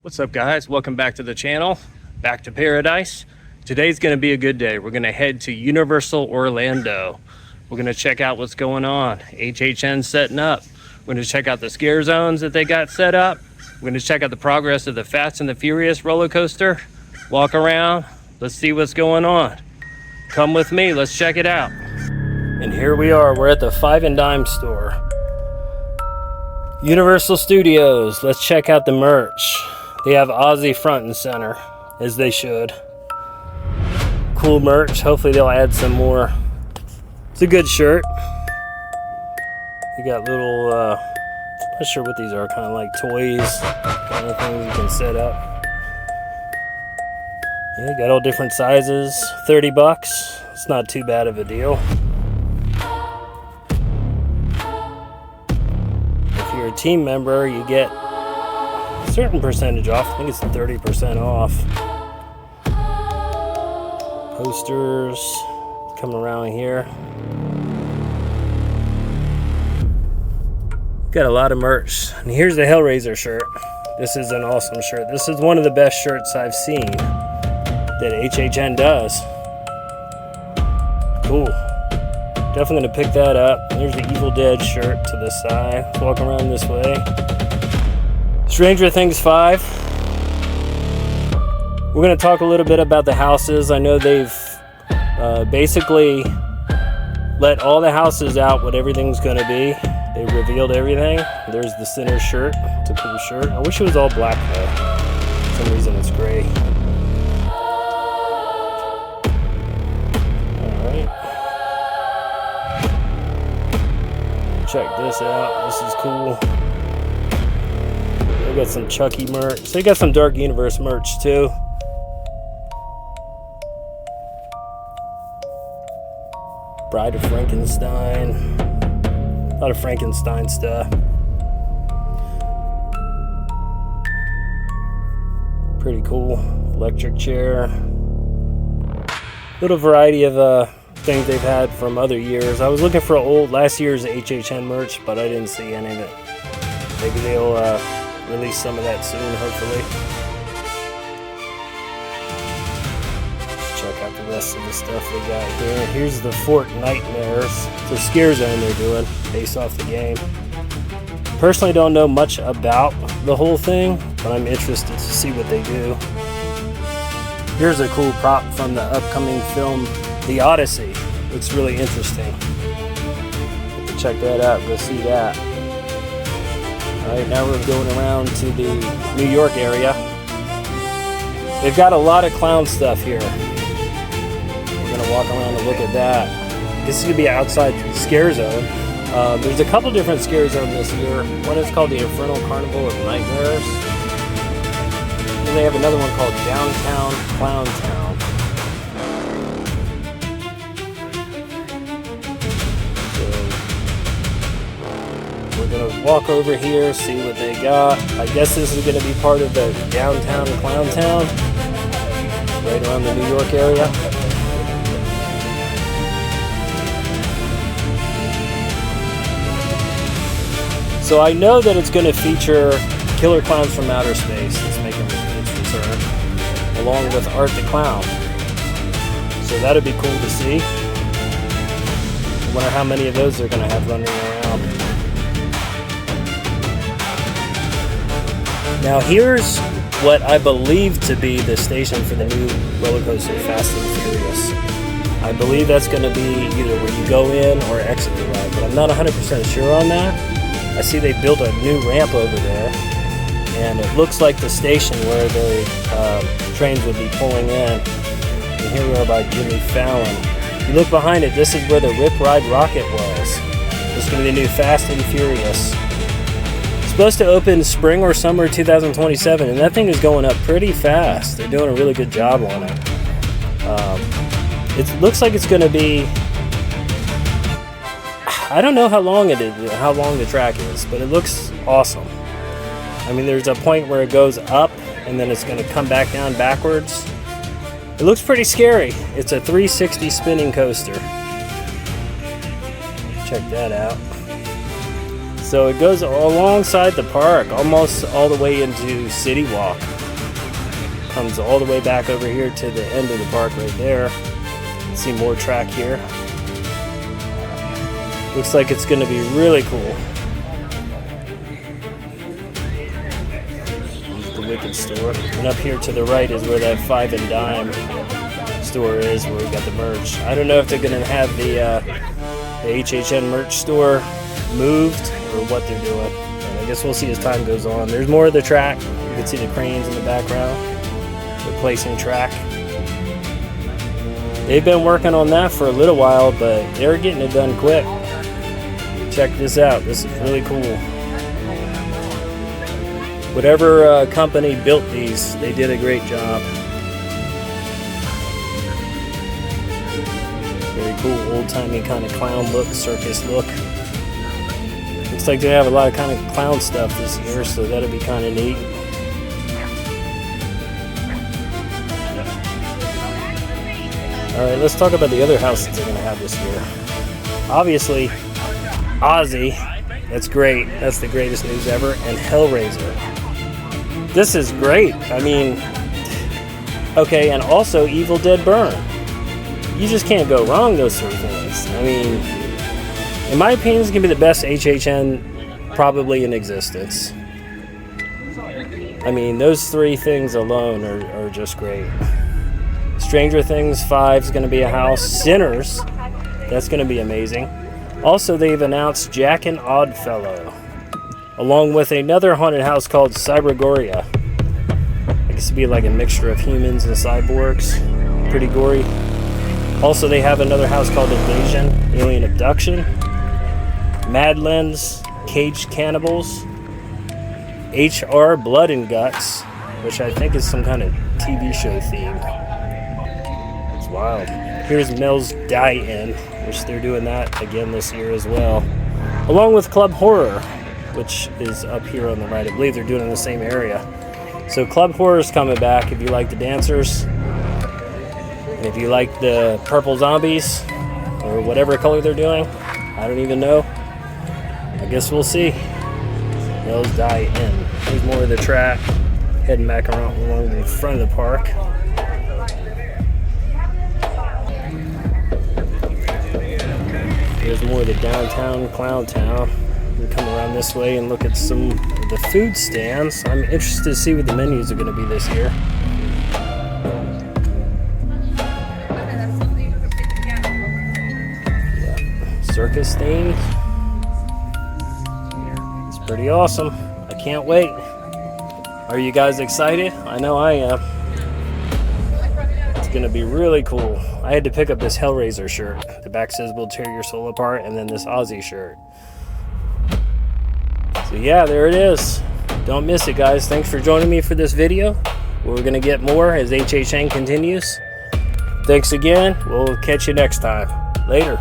What's up, guys? Welcome back to the channel, back to paradise. Today's going to be a good day. We're going to head to Universal Orlando. We're going to check out what's going on. HHN setting up. We're going to check out the scare zones that they got set up. We're going to check out the progress of the Fast and the Furious roller coaster. Walk around. Let's see what's going on. Come with me. Let's check it out. And here we are. We're at the Five and Dime store. Universal Studios. Let's check out the merch. They have Ozzy front and center, as they should. Cool merch. Hopefully they'll add some more. It's a good shirt. You got little, not sure what these are, kind of like toys, kind of things you can set up. Yeah, you got all different sizes. $30. It's not too bad of a deal. If you're a team member, you get certain percentage off. I think it's 30% off. Posters come around here. Got a lot of merch. And here's the Hellraiser shirt. This is an awesome shirt. This is one of the best shirts I've seen that HHN does. Cool. Definitely gonna pick that up. There's the Evil Dead shirt to the side. Let's walk around this way. Stranger Things 5. We're going to talk a little bit about the houses. I know they've basically let all the houses out what everything's going to be. They revealed everything. There's the center shirt. It's a cool shirt. I wish it was all black though. For some reason it's gray. Alright. Check this out. This is cool. They got some Chucky merch. So they got some Dark Universe merch too. Bride of Frankenstein. A lot of Frankenstein stuff. Pretty cool. Electric chair. Little variety of things they've had from other years. I was looking for last year's HHN merch, but I didn't see any of it. Maybe they'll release some of that soon, hopefully. Let's check out the rest of the stuff they got here. Here's the Fort Nightmares. It's a scare zone they're doing based off the game. Personally don't know much about the whole thing, but I'm interested to see what they do. Here's a cool prop from the upcoming film, The Odyssey. Looks really interesting. Check that out, go see that. Alright, now we're going around to the New York area. They've got a lot of clown stuff here. We're going to walk around and look at that. This is going to be outside the scare zone. There's a couple different scare zones this year. One is called the Infernal Carnival of Nightmares. And they have another one called Downtown Clown Town. We're gonna walk over here, see what they got. I guess this is gonna be part of the Downtown Clown Town, right around the New York area. So I know that it's gonna feature Killer Clowns from Outer Space. It's making its return, along with Art the Clown. So that'd be cool to see. I wonder how many of those they're gonna have running around. Now here's what I believe to be the station for the new roller coaster, Fast and Furious. I believe that's going to be either where you go in or exit the ride, but I'm not 100% sure on that. I see they built a new ramp over there, and it looks like the station where the trains would be pulling in. And here we are by Jimmy Fallon. You look behind it, this is where the Rip Ride Rocket was. This is going to be the new Fast and Furious. Supposed to open spring or summer 2027, and that thing is going up pretty fast. They're doing a really good job on it. It looks like it's going to be, I don't know how long it is, how long the track is, but it looks awesome. I mean, there's a point where it goes up and then it's going to come back down backwards. It looks pretty scary. It's a 360 spinning coaster. Check that out. So it goes alongside the park, almost all the way into City Walk. Comes all the way back over here to the end of the park right there. See more track here. Looks like it's going to be really cool. Here's the Wicked store. And up here to the right is where that 5 and Dime store is, where we got the merch. I don't know if they're going to have the HHN merch store moved or what they're doing. And I guess we'll see as time goes on. There's more of the track. You can see the cranes in the background. Replacing track. They've been working on that for a little while, but they're getting it done quick. Check this out. This is really cool. Whatever company built these, they did a great job. Very cool, old-timey kind of clown look, circus look. Looks like they have a lot of kind of clown stuff this year, so that'll be kind of neat. Alright, let's talk about the other houses they're going to have this year. Obviously, Ozzy, that's great. That's the greatest news ever. And Hellraiser. This is great. I mean, okay, and also Evil Dead Burn. You just can't go wrong, those three things. I mean, in my opinion, it's going to be the best HHN probably in existence. I mean, those three things alone are just great. Stranger Things 5 is going to be a house. Sinners, that's going to be amazing. Also, they've announced Jack and Oddfellow, along with another haunted house called Cybergoria. I guess it'd be like a mixture of humans and cyborgs. Pretty gory. Also, they have another house called Invasion, Alien Abduction, Madlands, Caged Cannibals, HR Blood and Guts, which I think is some kind of TV show theme. Wild. Here's Mel's Die-In, which they're doing that again this year as well. Along with Club Horror, which is up here on the right. I believe they're doing it in the same area. So Club Horror is coming back if you like the dancers. And if you like the purple zombies, or whatever color they're doing. I don't even know. I guess we'll see. Mel's Die-In. Here's more of the track. Heading back around along the front of the park. There's more of the downtown Clown Town. We come around this way and look at some of the food stands. I'm interested to see what the menus are going to be this year. Yeah. Circus themed. It's pretty awesome. I can't wait. Are you guys excited? I know I am. It's going to be really cool. I had to pick up this Hellraiser shirt. The back says "We'll tear your soul apart," and then this Ozzy shirt. So yeah, there it is. Don't miss it, guys. Thanks for joining me for this video. We're going to get more as HHN continues. Thanks again. We'll catch you next time. Later.